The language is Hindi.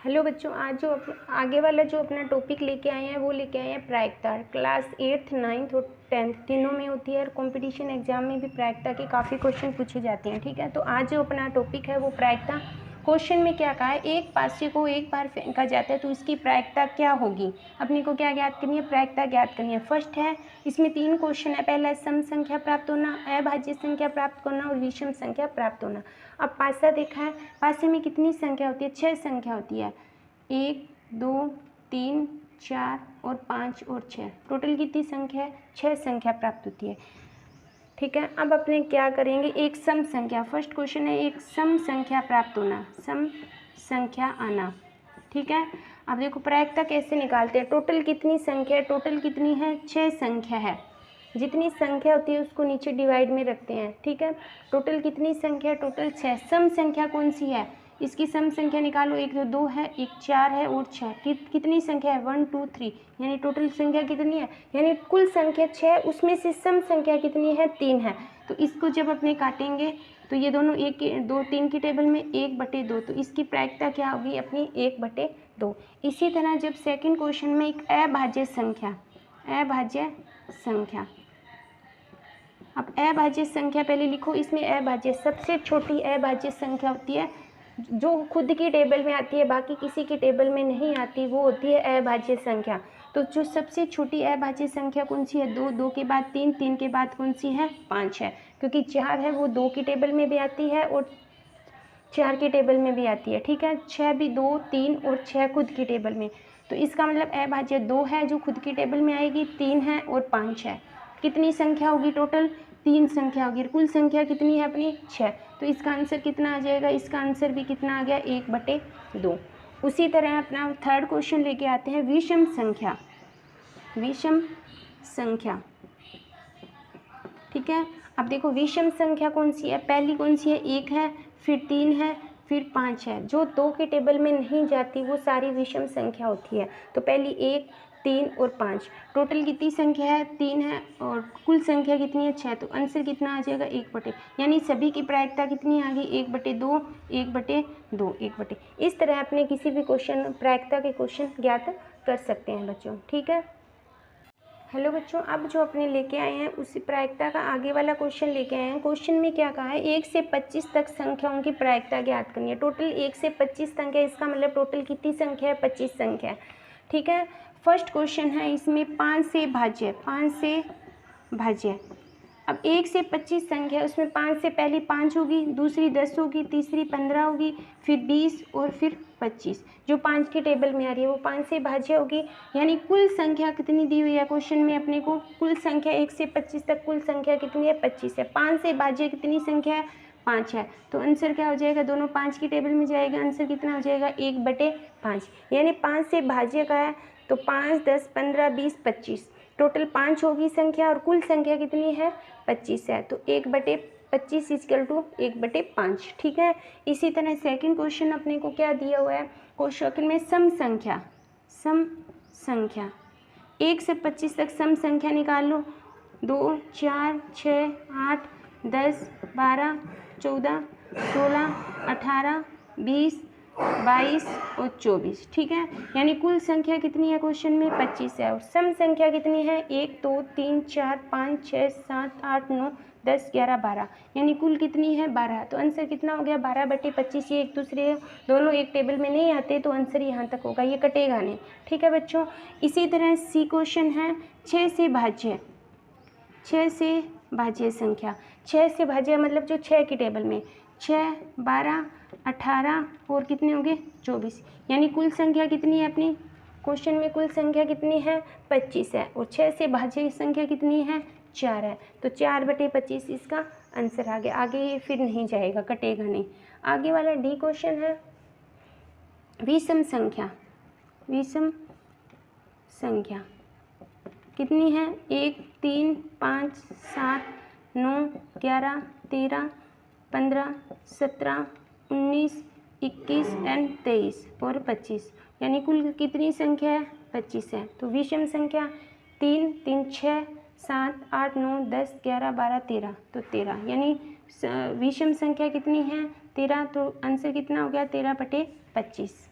हेलो बच्चों, आज जो आगे वाला जो अपना टॉपिक लेके आए हैं वो लेके आए हैं प्रायिकता। क्लास 8th 9th और 10th तीनों में होती है और कंपटीशन एग्जाम में भी प्रायिकता के काफ़ी क्वेश्चन पूछे जाते हैं। ठीक है, तो आज जो अपना टॉपिक है वो प्रायिकता। क्वेश्चन में क्या कहा है, एक पासे को एक बार फेंका जाता है तो इसकी प्रायिकता क्या होगी। अपने को क्या ज्ञात करनी है, प्रायिकता ज्ञात करनी है। फर्स्ट है, इसमें 3 क्वेश्चन है। पहला है सम संख्या प्राप्त होना, अभाज्य संख्या प्राप्त करना और विषम संख्या प्राप्त होना। अब पासा देखा है, पासे में कितनी संख्या होती है, 6 संख्या होती है। 1 2 3 4 और 5 और 6, टोटल कितनी संख्या है, 6 संख्या प्राप्त होती है। ठीक है, अब अपने क्या करेंगे, एक सम संख्या। फर्स्ट क्वेश्चन है एक सम संख्या प्राप्त होना, सम संख्या आना। ठीक है, अब देखो प्रायिकता कैसे निकालते हैं। टोटल कितनी संख्या है, टोटल कितनी है, 6 संख्या है। जितनी संख्या होती है उसको नीचे डिवाइड में रखते हैं। ठीक है, टोटल कितनी संख्या, टोटल 6। सम संख्या कौन सी है, इसकी सम संख्या निकालो। एक तो 2 है, एक 4 है और 6। कितनी संख्या है, 1 2 3, यानी टोटल संख्या कितनी है, यानी कुल संख्या 6, उसमें से सम संख्या कितनी है, 3 है। तो इसको जब अपने काटेंगे तो ये दोनों 1 2 3 की टेबल में 1/2, तो इसकी प्रायिकता क्या होगी अपनी, 1/2। इसी तरह जब सेकंड क्वेश्चन में एक अभाज्य संख्या, अभाज्य संख्या। अब अभाज्य संख्या पहले लिखो, इसमें अभाज्य सबसे छोटी अभाज्य संख्या होती है जो खुद की टेबल में आती है, बाकी किसी की टेबल में नहीं आती, वो होती है अभाज्य संख्या। तो जो सबसे छोटी अभाज्य संख्या कौन सी है, 2, 2 के बाद 3, 3 के बाद कौन सी है, 5 है। क्योंकि 4 है वो 2 की टेबल में भी आती है और 4 की टेबल में भी आती है। ठीक है, 6 भी 2 3 और 6 खुद की टेबल में। तो इसका मतलब अभाज्य 2 है जो खुद की टेबल में आएगी, 3 है और 5 है। कितनी संख्या होगी, टोटल 3 संख्या होगी। कुल संख्या कितनी है अपनी, 6। तो इसका आंसर कितना आ जाएगा, इसका आंसर भी कितना आ गया, 1/2। उसी तरह अपना थर्ड क्वेश्चन लेके आते हैं, विषम संख्या, विषम संख्या। ठीक है, अब देखो विषम संख्या कौन सी है, पहली कौन सी है, 1 है, फिर 3 है, फिर 5 है। जो 2 के टेबल में नहीं जाती वो सारी विषम संख्या होती है। तो पहली 1 3 और 5, टोटल कितनी संख्या है, 3 है और कुल संख्या कितनी है, 6। तो आंसर कितना आ जाएगा, 1/2, यानी सभी की प्रायिकता कितनी आ गई, 1/2 1/2 1/2। इस तरह अपने किसी भी क्वेश्चन प्रायिकता के क्वेश्चन ज्ञात कर सकते हैं बच्चों। ठीक है, हेलो बच्चों, अब जो अपने लेके आए हैं उसी प्रायिकता का आगे वाला क्वेश्चन लेके आए हैं। क्वेश्चन में क्या कहा है, 1 से 25 तक संख्याओं की प्रायिकता ज्ञात करनी है। टोटल 1 से 25 संख्या, इसका मतलब टोटल कितनी संख्या है, 25 संख्या है। ठीक है, फर्स्ट क्वेश्चन है इसमें 5 से भाज्य, 5 से भाज्य। अब 1 से 25 संख्या है, उसमें 5 से पहली 5 होगी, दूसरी 10 होगी, तीसरी 15 होगी, फिर 20 और फिर 25। जो 5 की टेबल में आ रही है वो 5 से भाज्य होगी। यानी कुल संख्या कितनी दी हुई है क्वेश्चन में अपने को, कुल संख्या 1 से 25 तक कुल संख्या कितनी है, 25 है। 5 से भाज्य कितनी संख्या है, 5 है। तो आंसर क्या हो जाएगा, दोनों 5 की टेबल में जाएगा, आंसर कितना हो जाएगा, 1/5। यानी 5 से भाज्य का है तो 5 10 15 20 25, टोटल 5 होगी संख्या और कुल संख्या कितनी है, 25 है। तो 1/25 इक्वल टू 1/5। ठीक है, इसी तरह सेकंड क्वेश्चन अपने को क्या दिया हुआ है, क्वेश्चन में सम संख्या, सम संख्या 1 से 25 तक सम संख्या निकाल लो। 2 4 6 8 10 12 14 16 18 20 22 और 24। ठीक है, यानी कुल संख्या कितनी है क्वेश्चन में, 25 है। और सम संख्या कितनी है, 1 2 3 4 5 6 7 8 9 10 11 12, यानी कुल कितनी है, 12। तो आंसर कितना हो गया, 12/25। ये एक दूसरे दोनों एक टेबल में नहीं आते तो आंसर यहाँ तक होगा, ये कटेगा नहीं। ठीक है बच्चों, इसी तरह सी क्वेश्चन है 6 से भाज्य, 6 से भाज्य संख्या। 6 से भाज्य मतलब जो 6 की टेबल में, 6 12 18 और कितने होंगे, 24, यानी कुल संख्या कितनी है अपनी क्वेश्चन में, कुल संख्या कितनी है, 25 है। और 6 से भाज्य संख्या कितनी है, 4 है। तो 4/25 इसका आंसर आ गया। आगे ये फिर नहीं जाएगा, कटेगा नहीं। आगे वाला डी क्वेश्चन है विषम संख्या, विषम संख्या कितनी है, 1 3 5 7 9 11 13 15 17 19 21 एंड 23 और 25, यानी कुल कितनी संख्या है, 25 है। तो विषम संख्या 3 3 6 7 8 9 10 11 12 13, तो 13, यानी विषम संख्या कितनी है, 13। तो आंसर कितना हो गया, 13/25।